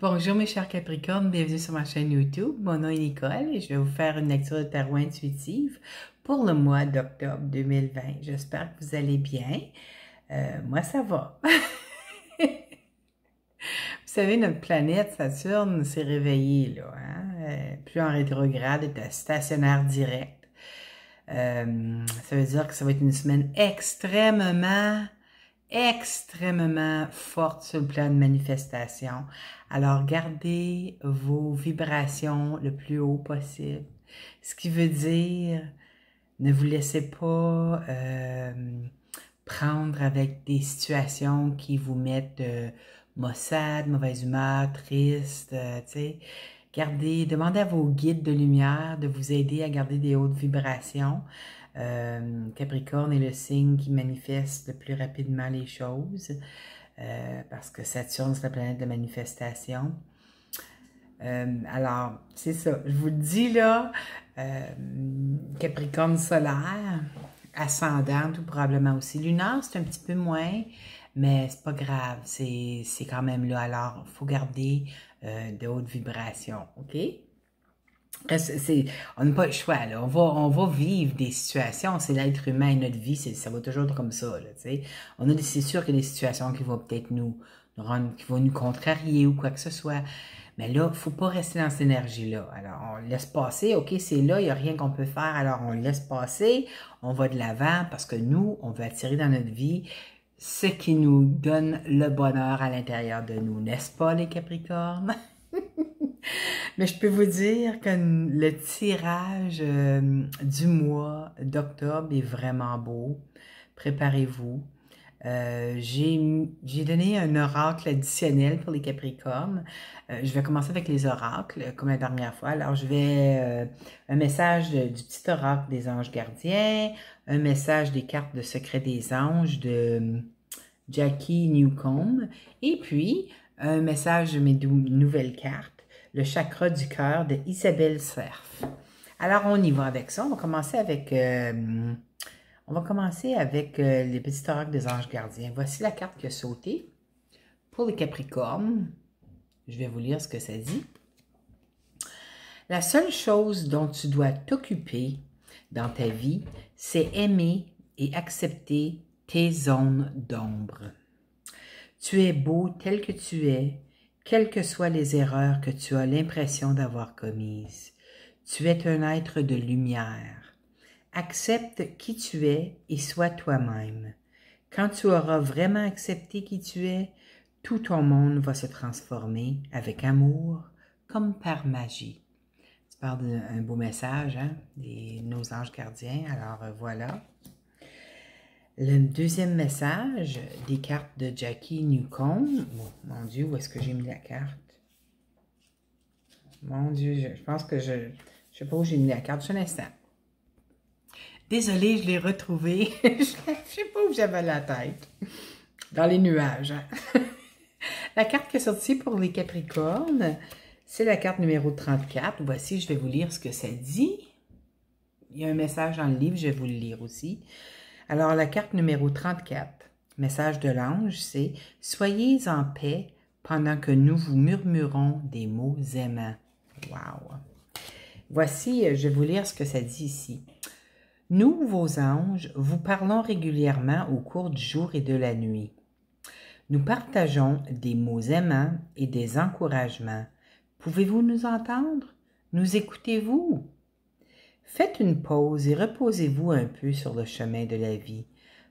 Bonjour mes chers Capricornes, bienvenue sur ma chaîne YouTube. Mon nom est Nicole et je vais vous faire une lecture de tarot intuitive pour le mois d'octobre 2020. J'espère que vous allez bien. Moi, ça va. Vous savez, notre planète Saturne s'est réveillée, là, hein? Plus en rétrograde, est stationnaire direct. Ça veut dire que ça va être une semaine extrêmement forte sur le plan de manifestation. Alors, gardez vos vibrations le plus haut possible. Ce qui veut dire, ne vous laissez pas prendre avec des situations qui vous mettent maussade, mauvaise humeur, triste, tu sais. Demandez à vos guides de lumière de vous aider à garder des hautes vibrations. Capricorne est le signe qui manifeste le plus rapidement les choses parce que Saturne, c'est la planète de manifestation. Alors, c'est ça. Je vous le dis là, Capricorne solaire, ascendant tout probablement aussi. Lunaire, c'est un petit peu moins, mais c'est pas grave. C'est quand même là. Alors, il faut garder de hautes vibrations, OK? On n'a pas le choix, là. On va vivre des situations, c'est l'être humain, notre vie, ça va toujours être comme ça, là, tu sais. C'est sûr qu'il y a des situations qui vont peut-être nous rendre, qui vont nous contrarier ou quoi que ce soit. Mais là, il ne faut pas rester dans cette énergie-là. Alors, on laisse passer, OK, c'est là, il n'y a rien qu'on peut faire, alors on laisse passer, on va de l'avant parce que nous, on veut attirer dans notre vie ce qui nous donne le bonheur à l'intérieur de nous, n'est-ce pas, les Capricornes? Mais je peux vous dire que le tirage du mois d'octobre est vraiment beau. Préparez-vous. J'ai donné un oracle additionnel pour les Capricornes. Je vais commencer avec les oracles, comme la dernière fois. Alors, je vais un message du petit oracle des anges gardiens, un message des cartes de secret des anges de Jackie Newcomb, et puis un message de mes nouvelles cartes, le chakra du cœur de Isabelle Cerf. Alors, on y va avec ça. On va commencer avec... les petits oracles des anges gardiens. Voici la carte qui a sauté. Pour les Capricornes, je vais vous lire ce que ça dit. La seule chose dont tu dois t'occuper dans ta vie, c'est aimer et accepter tes zones d'ombre. Tu es beau tel que tu es, quelles que soient les erreurs que tu as l'impression d'avoir commises. Tu es un être de lumière. Accepte qui tu es et sois toi-même. Quand tu auras vraiment accepté qui tu es, tout ton monde va se transformer avec amour, comme par magie. Tu parles d'un beau message, hein, nos anges gardiens. Alors voilà. Le deuxième message des cartes de Jackie Newcomb. Oh, mon Dieu, où est-ce que j'ai mis la carte? Mon Dieu, je pense que je ne sais pas où j'ai mis la carte. Juste un instant. Désolée, je l'ai retrouvée. Je ne sais pas où j'avais la tête. Dans les nuages. Hein? La carte qui est sortie pour les Capricornes, c'est la carte numéro 34. Voici, je vais vous lire ce que ça dit. Il y a un message dans le livre, je vais vous le lire aussi. Alors, la carte numéro 34, message de l'ange, c'est « Soyez en paix pendant que nous vous murmurons des mots aimants. » Wow! Voici, je vais vous lire ce que ça dit ici. « Nous, vos anges, vous parlons régulièrement au cours du jour et de la nuit. Nous partageons des mots aimants et des encouragements. Pouvez-vous nous entendre? Nous écoutez-vous? Faites une pause et reposez-vous un peu sur le chemin de la vie.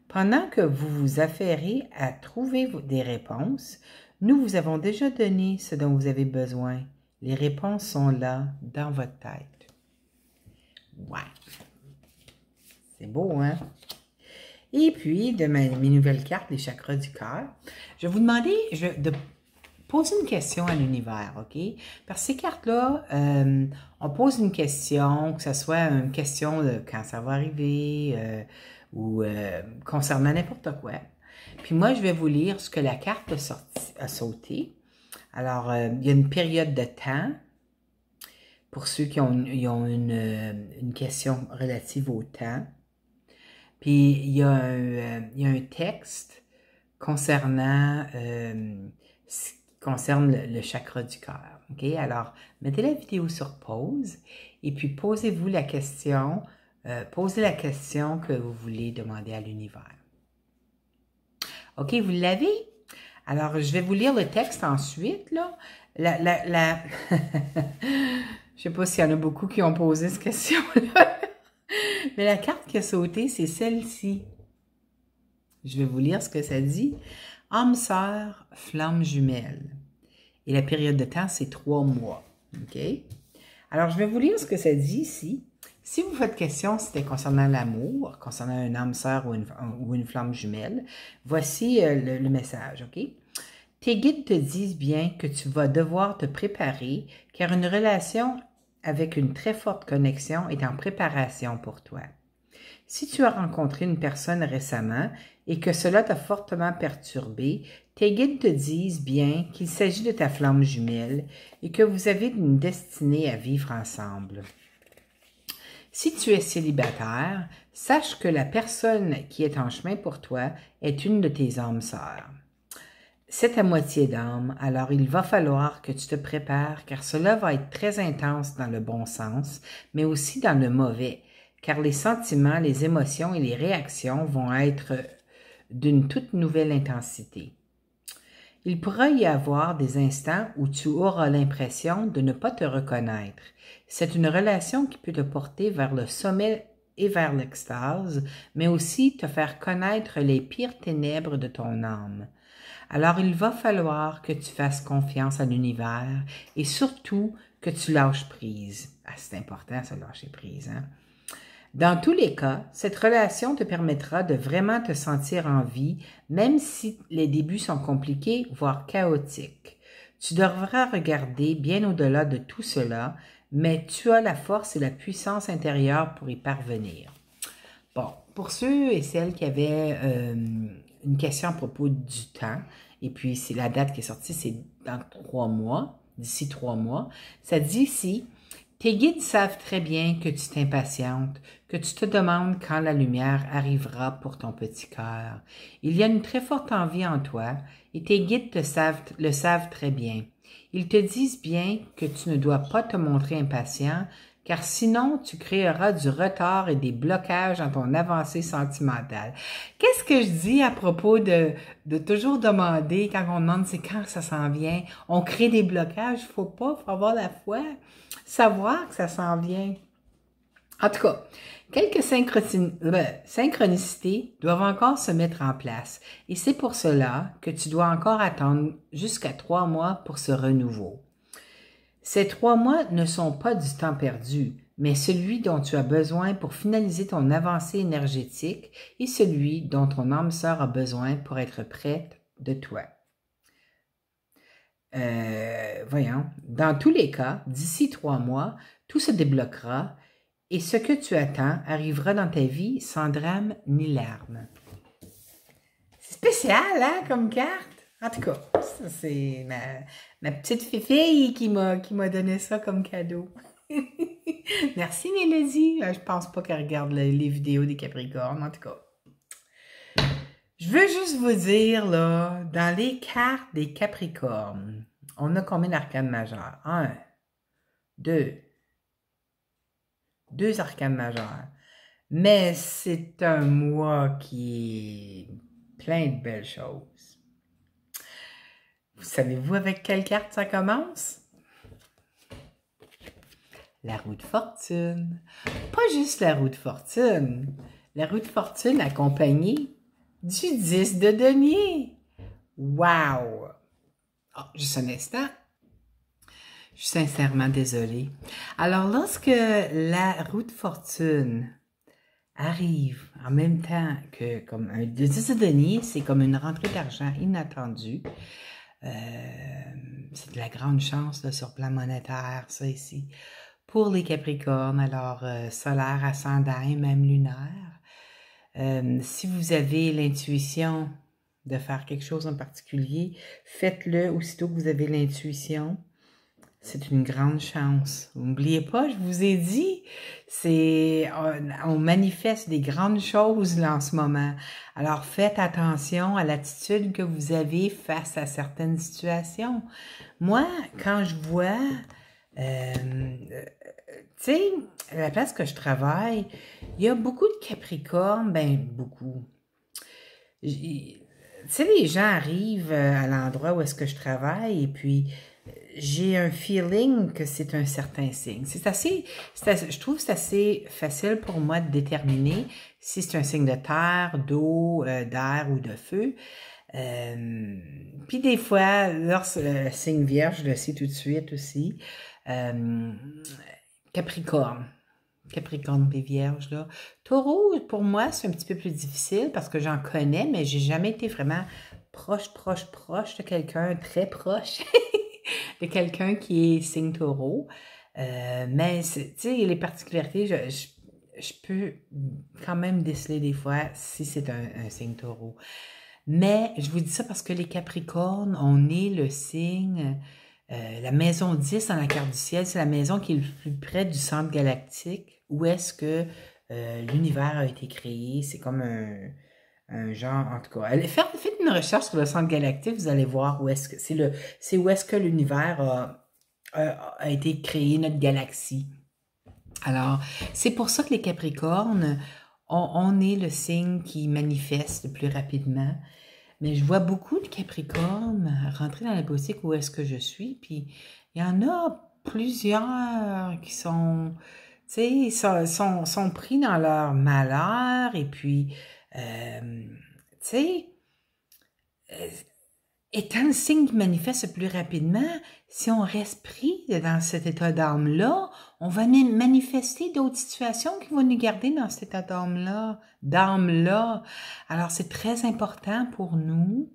Pendant que vous vous affairez à trouver des réponses, nous vous avons déjà donné ce dont vous avez besoin. Les réponses sont là, dans votre tête. » Ouais! C'est beau, hein? Et puis, de mes nouvelles cartes, les chakras du cœur, je vais vous demander de poser une question à l'univers, OK? Parce que ces cartes-là, on pose une question, que ce soit une question de quand ça va arriver ou concernant n'importe quoi. Puis moi, je vais vous lire ce que la carte a sauté. Alors, il y a une période de temps pour ceux qui ont une question relative au temps. Puis, il y a un texte concernant concerne le chakra du cœur. OK? Alors, mettez la vidéo sur pause et puis posez-vous la question, posez la question que vous voulez demander à l'univers. OK, vous l'avez? Alors, je vais vous lire le texte ensuite, là. Je sais pas s'il y en a beaucoup qui ont posé cette question-là. Mais la carte qui a sauté, c'est celle-ci. Je vais vous lire ce que ça dit. Âme sœur, flamme jumelle. Et la période de temps, c'est 3 mois. OK? Alors, je vais vous lire ce que ça dit ici. Si vous faites question, c'était concernant l'amour, concernant une âme sœur ou une flamme jumelle, voici le message, OK? Tes guides te disent bien que tu vas devoir te préparer, car une relation avec une très forte connexion est en préparation pour toi. Si tu as rencontré une personne récemment et que cela t'a fortement perturbé, tes guides te disent bien qu'il s'agit de ta flamme jumelle et que vous avez une destinée à vivre ensemble. Si tu es célibataire, sache que la personne qui est en chemin pour toi est une de tes âmes sœurs. C'est à moitié d'âme, alors il va falloir que tu te prépares car cela va être très intense dans le bon sens, mais aussi dans le mauvais, car les sentiments, les émotions et les réactions vont être d'une toute nouvelle intensité. Il pourra y avoir des instants où tu auras l'impression de ne pas te reconnaître. C'est une relation qui peut te porter vers le sommet et vers l'extase, mais aussi te faire connaître les pires ténèbres de ton âme. Alors il va falloir que tu fasses confiance à l'univers et surtout que tu lâches prise. Ah, c'est important, ça, lâcher prise, hein? Dans tous les cas, cette relation te permettra de vraiment te sentir en vie, même si les débuts sont compliqués, voire chaotiques. Tu devras regarder bien au-delà de tout cela, mais tu as la force et la puissance intérieure pour y parvenir. Bon, pour ceux et celles qui avaient une question à propos du temps, et puis c'est la date qui est sortie, c'est dans 3 mois, d'ici 3 mois, ça dit ici, tes guides savent très bien que tu t'impatientes, que tu te demandes quand la lumière arrivera pour ton petit cœur. Il y a une très forte envie en toi et tes guides le savent très bien. Ils te disent bien que tu ne dois pas te montrer impatient, car sinon tu créeras du retard et des blocages dans ton avancée sentimentale. Qu'est-ce que je dis à propos de toujours demander, quand on demande c'est quand ça s'en vient, on crée des blocages, faut avoir la foi, savoir que ça s'en vient. En tout cas, quelques synchronicités doivent encore se mettre en place et c'est pour cela que tu dois encore attendre jusqu'à 3 mois pour ce renouveau. Ces 3 mois ne sont pas du temps perdu, mais celui dont tu as besoin pour finaliser ton avancée énergétique et celui dont ton âme sœur a besoin pour être prête de toi. Voyons, dans tous les cas, d'ici 3 mois, tout se débloquera et ce que tu attends arrivera dans ta vie sans drame ni larmes. C'est spécial, hein, comme carte? En tout cas, ça c'est ma petite fille qui m'a donné ça comme cadeau. Merci Mélodie. Je pense pas qu'elle regarde les vidéos des Capricornes, en tout cas. Je veux juste vous dire, là, dans les cartes des Capricornes, on a combien d'arcanes majeures? 1, 2. 2 arcanes majeures. Mais c'est un mois qui est plein de belles choses. Savez-vous avec quelle carte ça commence? La roue de fortune. Pas juste la roue de fortune. La roue de fortune accompagnée du 10 de denier. Wow! Oh, juste un instant. Je suis sincèrement désolée. Alors, lorsque la roue de fortune arrive en même temps que comme un 10 de denier, c'est comme une rentrée d'argent inattendue. C'est de la grande chance là, sur le plan monétaire, ça ici. Pour les Capricornes, alors solaire, ascendant et même lunaire. Si vous avez l'intuition de faire quelque chose en particulier, faites-le aussitôt que vous avez l'intuition. c'est une grande chance. N'oubliez pas, je vous ai dit, on manifeste des grandes choses là en ce moment. Alors faites attention à l'attitude que vous avez face à certaines situations. Moi, quand je vois, tu sais, à la place que je travaille, il y a beaucoup de Capricornes, ben beaucoup. Tu sais, les gens arrivent à l'endroit où est-ce que je travaille et puis j'ai un feeling que c'est un certain signe. Je trouve que c'est assez facile pour moi de déterminer si c'est un signe de terre, d'eau, d'air ou de feu. Puis des fois, lorsque le signe vierge, je le sais tout de suite aussi. Capricorne. Capricorne et Vierge, là. Taureau, pour moi, c'est un petit peu plus difficile parce que j'en connais, mais j'ai jamais été vraiment proche de quelqu'un, très proche de quelqu'un qui est signe Taureau. Mais, tu sais, les particularités, je peux quand même déceler des fois si c'est un signe Taureau. Mais je vous dis ça parce que les Capricornes, on est le signe, la maison 10 dans la carte du ciel, c'est la maison qui est le plus près du centre galactique, où est-ce que l'univers a été créé. C'est comme un genre, en tout cas. Faites une recherche sur le centre galactique, vous allez voir où est-ce que c'est où est-ce que l'univers a été créé, notre galaxie. Alors, c'est pour ça que les Capricornes, on est le signe qui manifeste le plus rapidement. Mais je vois beaucoup de Capricornes rentrer dans la boutique où est-ce que je suis, puis il y en a plusieurs qui sont, tu sais, sont pris dans leur malheur, et puis, tu sais, euh, étant le signe qui manifeste le plus rapidement, si on reste pris dans cet état d'âme-là, on va manifester d'autres situations qui vont nous garder dans cet état d'âme-là. Alors, c'est très important pour nous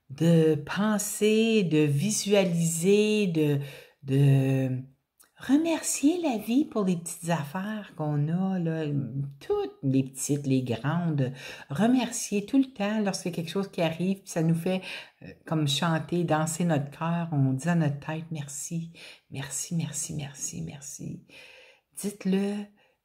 de penser, de visualiser, de remercier la vie pour les petites affaires qu'on a, là, toutes les petites, les grandes. Remercier tout le temps lorsqu'il y a quelque chose qui arrive, puis ça nous fait comme chanter, danser notre cœur. On dit à notre tête merci, merci, merci, merci, merci. Dites-le.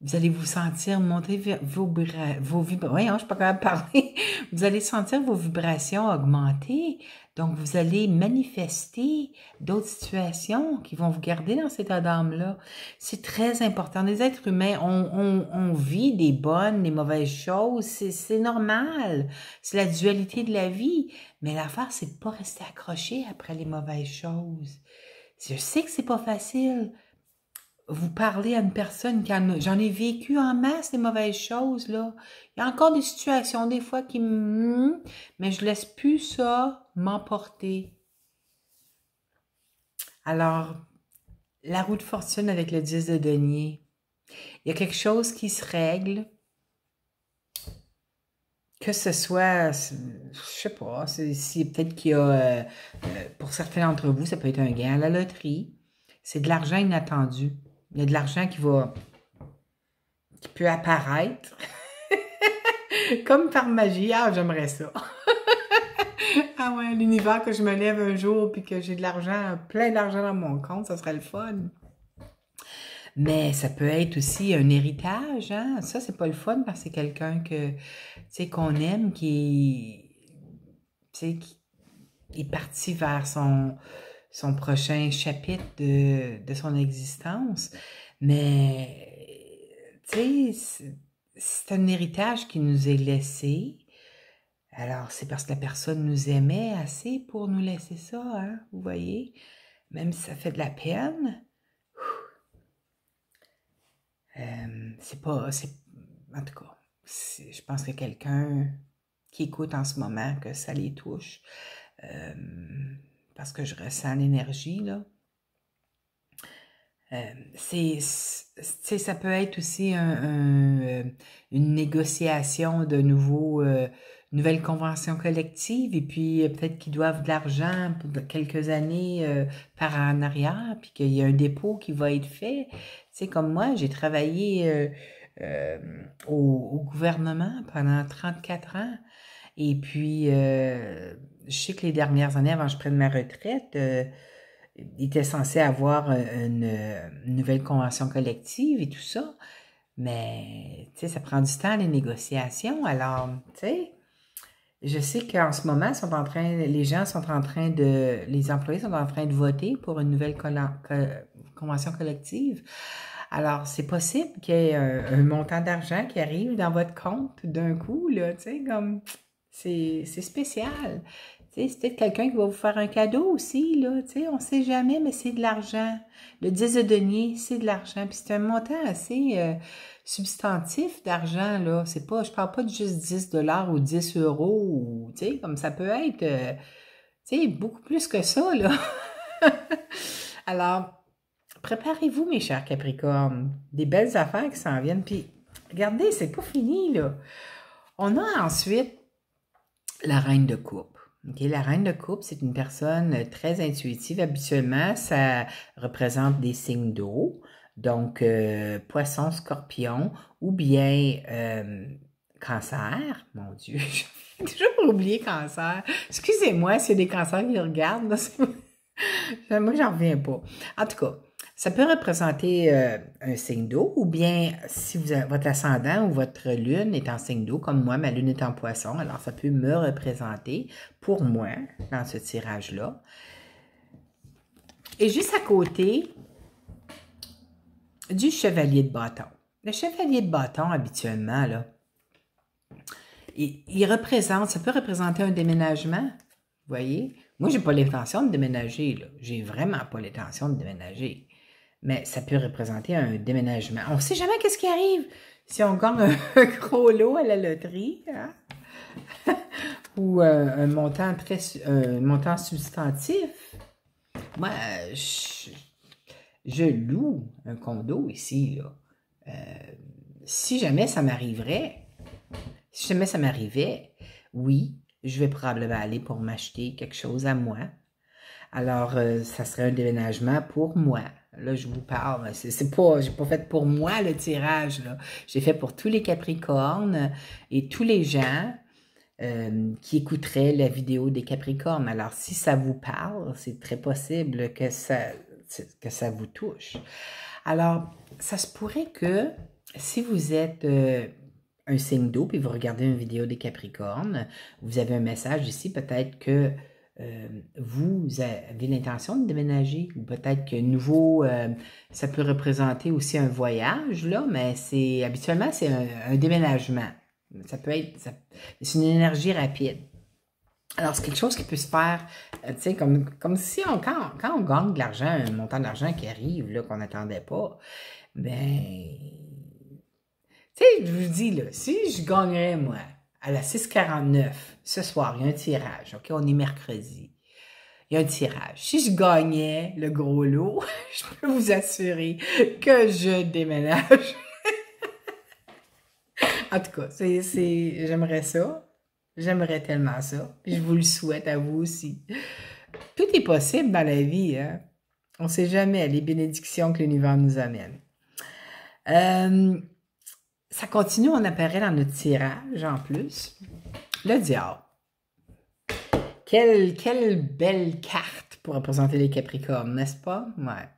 Vous allez vous sentir monter vos vibrations. Voyons, je suis pas capable de parler. Vous allez sentir vos vibrations augmenter. Donc, vous allez manifester d'autres situations qui vont vous garder dans cet état d'âme-là. C'est très important. Les êtres humains, on vit des bonnes, des mauvaises choses. C'est normal. C'est la dualité de la vie. Mais l'affaire, c'est de pas rester accroché après les mauvaises choses. Je sais que c'est pas facile. Vous parlez à une personne j'en ai vécu en masse des mauvaises choses, là. Il y a encore des situations, des fois, mais je laisse plus ça m'emporter. Alors, la roue de fortune avec le 10 de denier. Il y a quelque chose qui se règle. Que ce soit, je sais pas, peut-être qu'il y a, pour certains d'entre vous, ça peut être un gain à la loterie. C'est de l'argent inattendu. Il y a de l'argent qui peut apparaître comme par magie. Ah, j'aimerais ça. Ah ouais, l'univers, que je me lève un jour puis que j'ai de l'argent, plein d'argent dans mon compte, ça serait le fun. Mais ça peut être aussi un héritage, hein. Ça, c'est pas le fun parce que c'est quelqu'un qu'on aime, qui est parti vers son prochain chapitre de son existence. Mais, tu sais, c'est un héritage qui nous est laissé. Alors, c'est parce que la personne nous aimait assez pour nous laisser ça, hein, vous voyez? Même si ça fait de la peine. En tout cas, je pense que quelqu'un qui écoute en ce moment, que ça les touche, parce que je ressens l'énergie, là. Ça peut être aussi une négociation de nouvelles conventions collectives, et puis peut-être qu'ils doivent de l'argent pour quelques années par en arrière, puis qu'il y a un dépôt qui va être fait. Tu sais, comme moi, j'ai travaillé au gouvernement pendant 34 ans, et puis je sais que les dernières années, avant que je prenne ma retraite, il était censé avoir une nouvelle convention collective et tout ça. Mais, tu sais, ça prend du temps, les négociations. Alors, tu sais, je sais qu'en ce moment, les employés sont en train de voter pour une nouvelle convention collective. Alors, c'est possible qu'il y ait un montant d'argent qui arrive dans votre compte d'un coup, là, tu sais, comme, c'est spécial. Tu sais, c'est peut-être quelqu'un qui va vous faire un cadeau aussi, là, tu sais, on sait jamais, mais c'est de l'argent. Le 10 de denier, c'est de l'argent. Puis c'est un montant assez substantif d'argent, là. C'est pas, je parle pas de juste 10 $ ou 10 €, ou, tu sais, comme ça peut être, tu sais, beaucoup plus que ça, là. Alors, préparez-vous, mes chers Capricornes. Des belles affaires qui s'en viennent. Puis, regardez, c'est pas fini, là. On a ensuite la reine de coupe. Okay, la reine de coupe, c'est une personne très intuitive. Habituellement, ça représente des signes d'eau. Donc, poisson, scorpion ou bien cancer. Mon Dieu, j'ai toujours oublié cancer. Excusez-moi s'il y a des cancers qui regardent. Là, moi, j'en reviens pas. En tout cas, ça peut représenter un signe d'eau ou bien si votre ascendant ou votre lune est en signe d'eau, comme moi, ma lune est en poisson, alors ça peut me représenter pour moi dans ce tirage-là. Et juste à côté du chevalier de bâton. Le chevalier de bâton, habituellement, là, il représente, ça peut représenter un déménagement, vous voyez? Moi, j'ai pas l'intention de déménager, là. J'ai vraiment pas l'intention de déménager. Mais ça peut représenter un déménagement. On ne sait jamais qu'est-ce qui arrive si on gagne un gros lot à la loterie, hein? Ou un montant substantif. Moi, je loue un condo ici, là. Si jamais ça m'arrivait, oui, je vais probablement aller pour m'acheter quelque chose à moi. Alors, ça serait un déménagement pour moi. Là, je vous parle, j'ai pas fait pour moi le tirage, là. J'ai fait pour tous les Capricornes et tous les gens qui écouteraient la vidéo des Capricornes. Alors, si ça vous parle, c'est très possible que ça vous touche. Alors, ça se pourrait que si vous êtes un signe d'eau puis vous regardez une vidéo des Capricornes, vous avez un message ici, peut-être que vous avez l'intention de déménager ou peut-être que nouveau, ça peut représenter aussi un voyage, là, mais habituellement, c'est un déménagement. Ça peut être, c'est une énergie rapide. Alors, c'est quelque chose qui peut se faire, tu sais, comme si quand on gagne de l'argent, un montant d'argent qui arrive, là, qu'on n'attendait pas, ben, tu sais, je vous dis, là, si je gagnerais, moi, à la 6,49, ce soir, il y a un tirage, OK? On est mercredi. Il y a un tirage. Si je gagnais le gros lot, je peux vous assurer que je déménage. En tout cas, j'aimerais ça. J'aimerais tellement ça. Puis je vous le souhaite à vous aussi. Tout est possible dans la vie, hein? On ne sait jamais les bénédictions que l'univers nous amène. Ça continue, on apparaît dans notre tirage en plus. Le diable. Quelle belle carte pour représenter les Capricornes, n'est-ce pas? Ouais.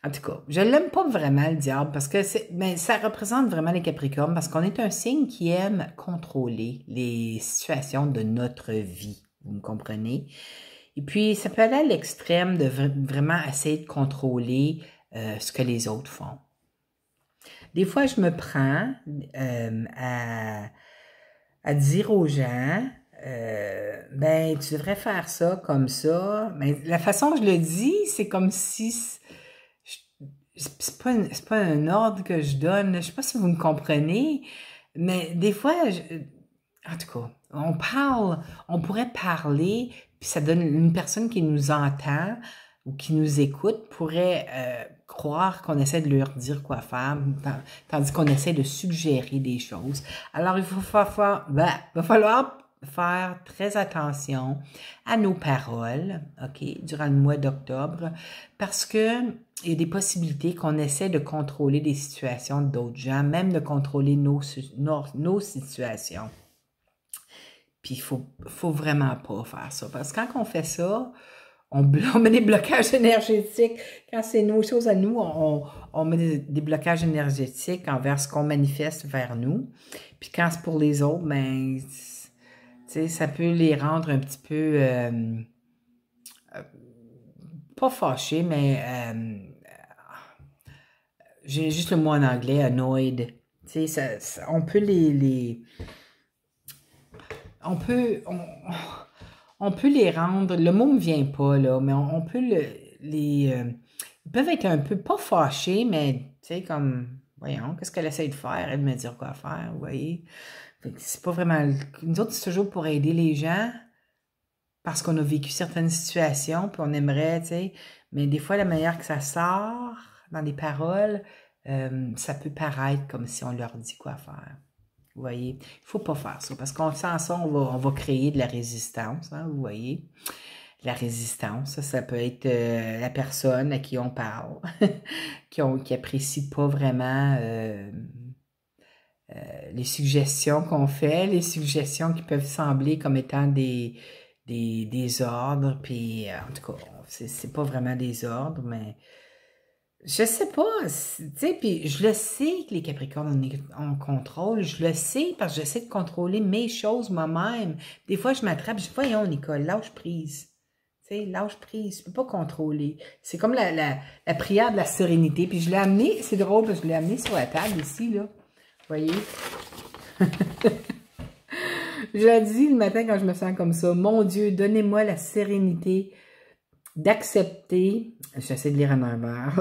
En tout cas, je l'aime pas vraiment, le diable, parce que ça représente vraiment les Capricornes, parce qu'on est un signe qui aime contrôler les situations de notre vie. Vous me comprenez? Et puis, ça peut aller à l'extrême de vraiment essayer de contrôler ce que les autres font. Des fois, je me prends à dire aux gens, ben, tu devrais faire ça comme ça. Mais la façon que je le dis, c'est comme si c'est pas un ordre que je donne. Je sais pas si vous me comprenez, mais des fois, en tout cas, on pourrait parler, puis ça donne une personne qui nous entend ou qui nous écoute pourrait croire qu'on essaie de leur dire quoi faire, tandis qu'on essaie de suggérer des choses. Alors, il va falloir faire très attention à nos paroles, OK, durant le mois d'octobre, parce que il y a des possibilités qu'on essaie de contrôler des situations d'autres gens, même de contrôler nos situations. Puis, il faut vraiment pas faire ça, parce que quand on fait ça, on met des blocages énergétiques. Quand c'est nos choses à nous, on met des blocages énergétiques envers ce qu'on manifeste vers nous. Puis quand c'est pour les autres, ben, tu sais, ça peut les rendre un petit peu, pas fâchés, mais j'ai juste le mot en anglais, annoyed. Tu sais, on peut on peut les rendre, le mot me vient pas, là, mais on peut ils peuvent être un peu, pas fâchés, mais, tu sais, comme, voyons, qu'est-ce qu'elle essaie de faire? Elle me dire quoi faire, vous voyez? C'est pas vraiment, nous autres, c'est toujours pour aider les gens, parce qu'on a vécu certaines situations, puis on aimerait, tu sais, mais des fois, la manière que ça sort, dans les paroles, ça peut paraître comme si on leur dit quoi faire. Vous voyez, il ne faut pas faire ça, parce qu'on sans ça, on va créer de la résistance, hein, vous voyez. La résistance, ça peut être la personne à qui on parle, qui apprécie pas vraiment les suggestions qu'on fait, les suggestions qui peuvent sembler comme étant des ordres, puis en tout cas, c'est pas vraiment des ordres, mais je sais pas, tu sais, puis je le sais que les Capricornes on contrôle, je le sais parce que j'essaie de contrôler mes choses moi-même. Des fois, je m'attrape, je dis, voyons, Nicole, lâche prise. Tu sais, lâche prise, je peux pas contrôler. C'est comme la prière de la sérénité. Puis je l'ai amené, c'est drôle, parce que je l'ai amené sur la table ici, là. Vous voyez? Je l'ai dit le matin quand je me sens comme ça. Mon Dieu, donnez-moi la sérénité d'accepter, j'essaie de lire en envers,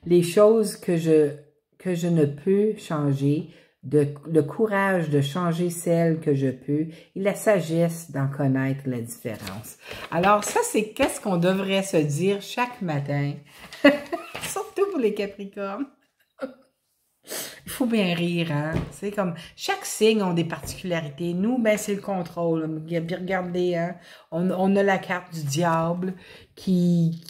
les choses que je ne peux changer, le courage de changer celles que je peux et la sagesse d'en connaître la différence. Alors ça, c'est qu'est-ce qu'on devrait se dire chaque matin, surtout pour les Capricornes. Il faut bien rire, hein? C'est comme, chaque signe a des particularités. Nous, ben, c'est le contrôle. Regardez, hein? On a la carte du diable qui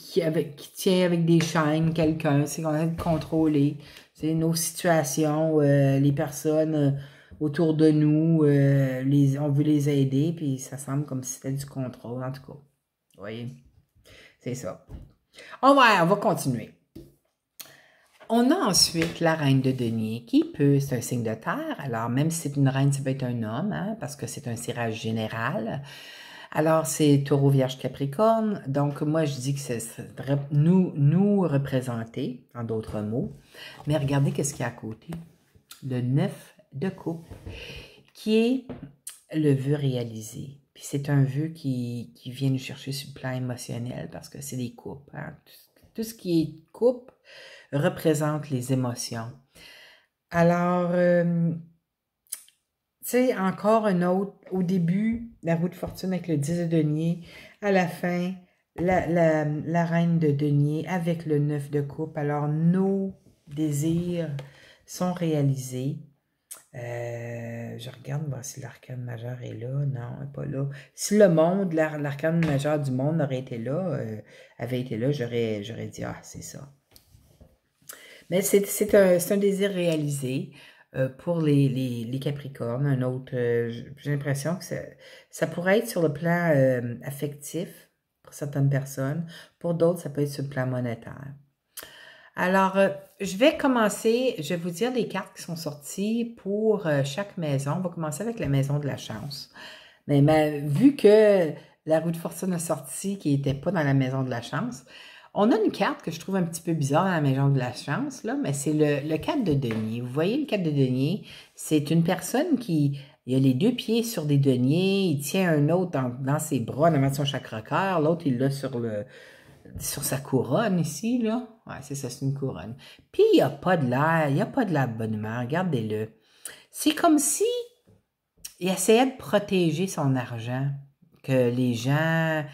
tient avec des chaînes quelqu'un. C'est qu'on a de contrôler. C'est nos situations, les personnes autour de nous, on veut les aider, puis ça semble comme si c'était du contrôle, en tout cas. Vous voyez? C'est ça. On va continuer. On a ensuite la reine de denier qui c'est un signe de terre, alors même si c'est une reine, ça peut être un homme, hein, parce que c'est un tirage général. Alors c'est taureau, vierge, capricorne, donc moi je dis que c'est nous représenter, en d'autres mots, mais regardez qu'est-ce qu'il y a à côté. Le 9 de coupe, qui est le vœu réalisé. Puis c'est un vœu qui vient nous chercher sur le plan émotionnel, parce que c'est des coupes, hein. Tout ce qui est coupe représente les émotions. Alors, tu sais, encore un autre, au début, la roue de fortune avec le 10 de denier, à la fin, la reine de denier avec le 9 de coupe. Alors, nos désirs sont réalisés. Je regarde voir si l'arcane majeur est là. Non, elle n'est pas là. Si le monde, l'arcane majeur du monde aurait été là, avait été là, j'aurais dit, ah, c'est ça. Mais c'est un désir réalisé pour les Capricornes. Un autre, j'ai l'impression que ça pourrait être sur le plan affectif pour certaines personnes. Pour d'autres, ça peut être sur le plan monétaire. Alors, je vais commencer, je vais vous dire les cartes qui sont sorties pour chaque maison. On va commencer avec la maison de la chance. Mais vu que la roue de fortune a sorti qui n'était pas dans la maison de la chance, on a une carte que je trouve un petit peu bizarre dans la maison de la chance, là, mais c'est le 4 de denier. Vous voyez le 4 de denier? C'est une personne qui il a les deux pieds sur des deniers, il tient un autre dans ses bras, dans son chakra-cœur, l'autre il l'a sur sa couronne ici, là. Ouais, c'est ça, c'est une couronne. Puis il n'y a pas de l'air, de bonne humeur, regardez-le. C'est comme si il essayait de protéger son argent, que les gens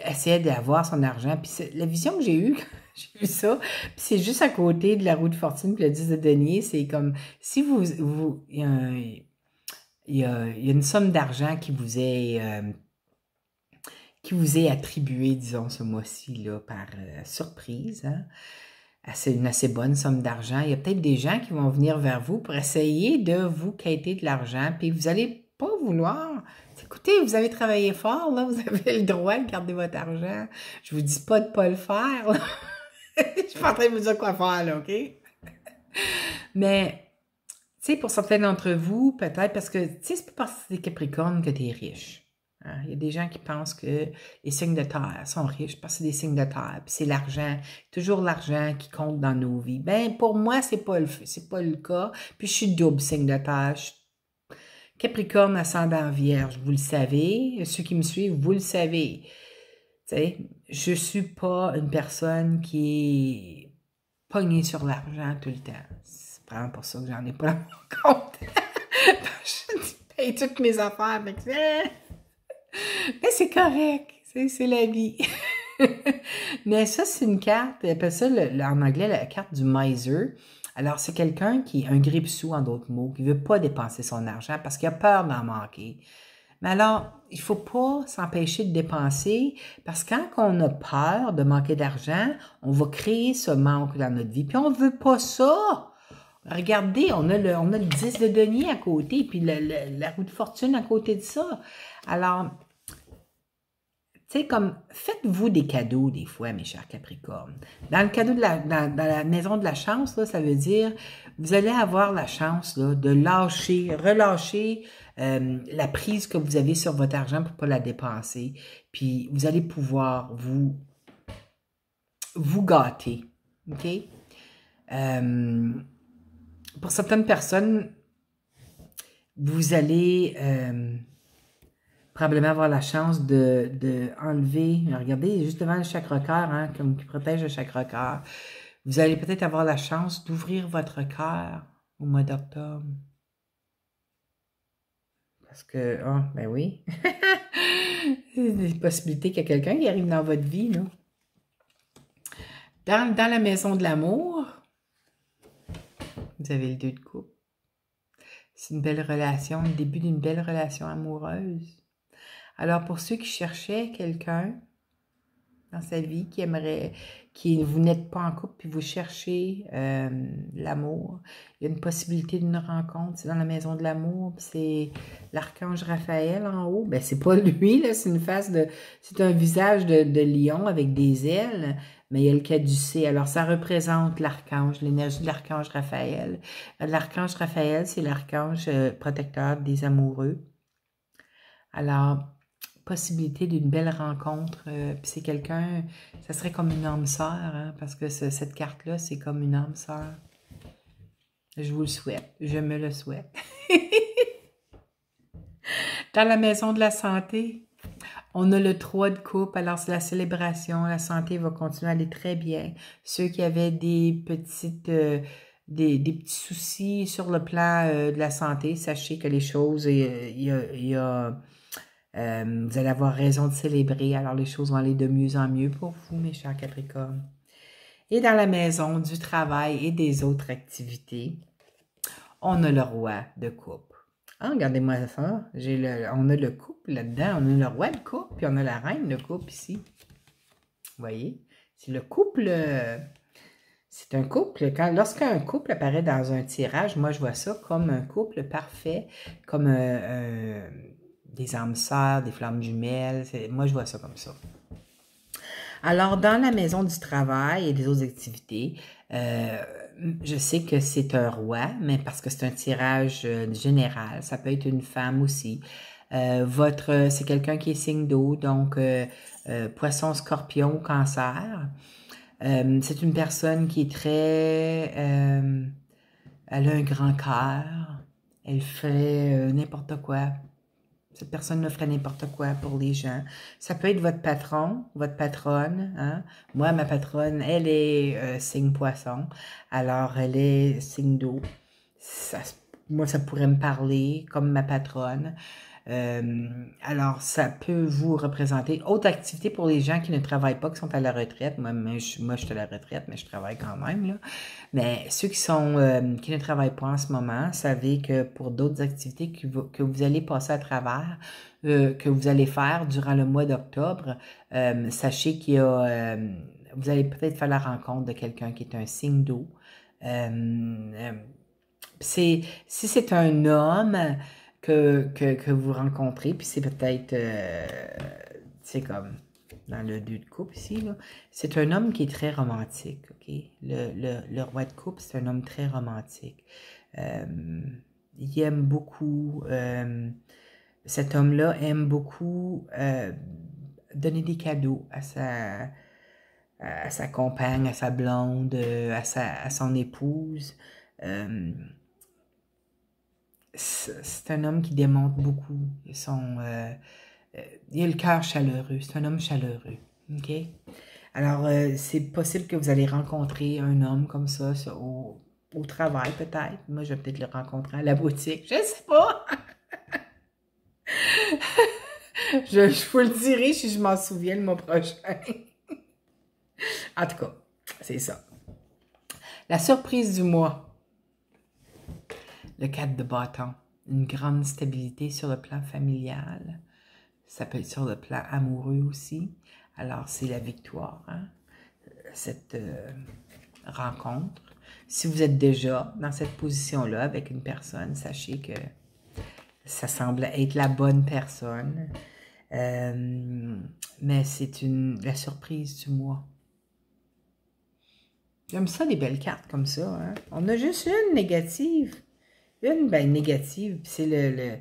essayaient d'avoir son argent. Puis la vision que j'ai eue, j'ai vu ça, puis c'est juste à côté de la roue de fortune puis le 10 de denier, c'est comme si il y a une somme d'argent qui vous est attribuée, disons, ce mois-ci, là, par surprise, hein? Une assez bonne somme d'argent. Il y a peut-être des gens qui vont venir vers vous pour essayer de vous quêter de l'argent, puis vous n'allez pas vouloir. écoutez, vous avez travaillé fort, là, vous avez le droit de garder votre argent. Je vous dis pas de pas le faire, là. Je suis pas en train de vous dire quoi faire, là, OK? Mais, tu sais, pour certains d'entre vous, peut-être, parce que, tu sais, c'est pas parce que t'es Capricorne que t'es riche. Hein? Il y a des gens qui pensent que les signes de terre sont riches parce que c'est des signes de terre, puis c'est l'argent, toujours l'argent qui compte dans nos vies. Ben, pour moi, c'est pas le cas. Puis je suis double signe de terre. Je suis Capricorne ascendant Vierge, vous le savez. Ceux qui me suivent, vous le savez. Tu sais, je suis pas une personne qui est pognée sur l'argent tout le temps. C'est vraiment pour ça que j'en ai pas dans mon compte. Je paye toutes mes affaires, mais c'est correct. C'est la vie. Mais ça, c'est une carte, on appelle ça en anglais la carte du miser. Alors, c'est quelqu'un qui a un grippe-sous, en d'autres mots, qui ne veut pas dépenser son argent parce qu'il a peur d'en manquer. Mais alors, il ne faut pas s'empêcher de dépenser parce que quand on a peur de manquer d'argent, on va créer ce manque dans notre vie. Puis on ne veut pas ça. Regardez, on a le 10 de denier à côté, puis la roue de fortune à côté de ça. Alors, tu sais, comme, faites-vous des cadeaux des fois, mes chers Capricornes. Dans le cadeau dans la maison de la chance, là, ça veut dire, vous allez avoir la chance là, de relâcher la prise que vous avez sur votre argent pour ne pas la dépenser. Puis, vous allez pouvoir vous gâter. OK? Pour certaines personnes, vous allez probablement avoir la chance de enlever, regardez, juste devant le chakra cœur, hein, comme qui protège le chakra cœur, vous allez peut-être avoir la chance d'ouvrir votre cœur au mois d'octobre. Parce que, oh, ben oui, il y a des possibilités qu'il y a quelqu'un qui arrive dans votre vie, là. Dans la maison de l'amour, vous avez le 2 de coupe. C'est une belle relation, le début d'une belle relation amoureuse. Alors, pour ceux qui cherchaient quelqu'un dans sa vie, vous n'êtes pas en couple, puis vous cherchez l'amour, il y a une possibilité d'une rencontre, c'est dans la maison de l'amour, c'est l'archange Raphaël en haut, ben c'est pas lui, là, c'est un visage de lion avec des ailes, mais il y a le caducée, alors ça représente l'archange, l'énergie de l'archange Raphaël. L'archange Raphaël, c'est l'archange protecteur des amoureux. Alors, possibilité d'une belle rencontre, puis c'est quelqu'un, ça serait comme une âme sœur, hein, parce que cette carte-là, c'est comme une âme sœur. Je vous le souhaite, je me le souhaite. Dans la maison de la santé, on a le 3 de coupe, alors c'est la célébration, la santé va continuer à aller très bien. Ceux qui avaient des petits soucis sur le plan de la santé, sachez que les choses, vous allez avoir raison de célébrer, alors les choses vont aller de mieux en mieux pour vous, mes chers Capricornes. Et dans la maison du travail et des autres activités, on a le roi de coupe. Ah, regardez-moi ça, on a le couple là-dedans, on a le roi de coupe, puis on a la reine de coupe ici. Vous voyez? C'est le couple, c'est un couple. Lorsqu'un couple apparaît dans un tirage, moi je vois ça comme un couple parfait, comme des âmes sœurs, des flammes jumelles. Moi, je vois ça comme ça. Alors, dans la maison du travail et des autres activités, je sais que c'est un roi, mais parce que c'est un tirage général. Ça peut être une femme aussi. C'est quelqu'un qui est signe d'eau, donc poisson, scorpion, cancer. C'est une personne qui est très... elle a un grand cœur. Elle ferait n'importe quoi. Cette personne ne ferait n'importe quoi pour les gens. Ça peut être votre patron, votre patronne. Hein? Moi, ma patronne, elle est signe poisson. Alors, elle est signe d'eau. Moi, ça pourrait me parler comme ma patronne. Alors, ça peut vous représenter. Autre activité pour les gens qui ne travaillent pas, qui sont à la retraite. Moi je suis à la retraite, mais je travaille quand même, là. Mais ceux qui ne travaillent pas en ce moment, savez que pour d'autres activités que vous allez passer à travers, que vous allez faire durant le mois d'octobre, sachez qu'il y a, vous allez peut-être faire la rencontre de quelqu'un qui est un signe d'eau. Si c'est un homme, que vous rencontrez, puis c'est peut-être, c'est comme dans le 2 de coupe ici, c'est un homme qui est très romantique, OK? Le roi de coupe, c'est un homme très romantique. Il aime beaucoup, cet homme-là aime beaucoup donner des cadeaux à sa compagne, à sa blonde, à son épouse. C'est un homme qui démontre beaucoup il a le cœur chaleureux. C'est un homme chaleureux. OK? Alors, c'est possible que vous allez rencontrer un homme comme ça au travail, peut-être. Moi, je vais peut-être le rencontrer à la boutique. Je ne sais pas. je vous le dirai si je m'en souviens le mois prochain. En tout cas, c'est ça. La surprise du mois. Le 4 de bâton. Une grande stabilité sur le plan familial. Ça peut être sur le plan amoureux aussi. Alors, c'est la victoire, hein? Cette rencontre. Si vous êtes déjà dans cette position-là avec une personne, sachez que ça semble être la bonne personne. Mais c'est la surprise du mois. J'aime ça, des belles cartes comme ça. Hein? On a juste une négative. Une, ben, négative, c'est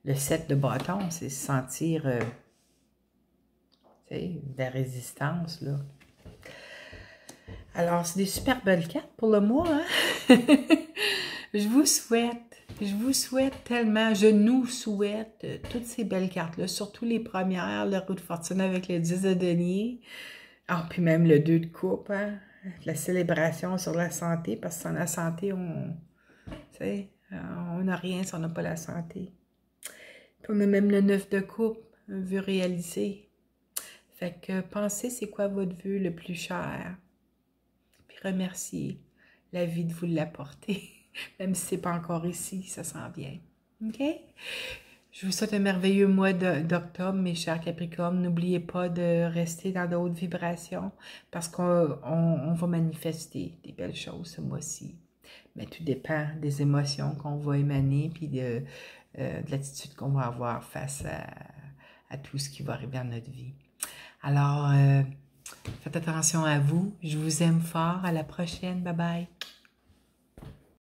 le 7 de bâton. C'est se sentir de la résistance, là. Alors, c'est des super belles cartes pour le mois, hein? Je vous souhaite tellement, je nous souhaite toutes ces belles cartes-là, surtout les premières, le roue de fortune avec le 10 de denier, puis même le 2 de coupe, hein? La célébration sur la santé, parce que sans la santé, on n'a rien si on n'a pas la santé. Puis on a même le 9 de coupe, un vœu réalisé. Fait que pensez, c'est quoi votre vœu le plus cher? Puis remerciez la vie de vous l'apporter. Même si c'est pas encore ici, ça s'en vient. OK? Je vous souhaite un merveilleux mois d'octobre, mes chers Capricornes. N'oubliez pas de rester dans de hautes vibrations parce qu'on va manifester des belles choses ce mois-ci. Mais tout dépend des émotions qu'on va émaner puis de l'attitude qu'on va avoir face à tout ce qui va arriver dans notre vie. Alors, faites attention à vous. Je vous aime fort. À la prochaine. Bye bye.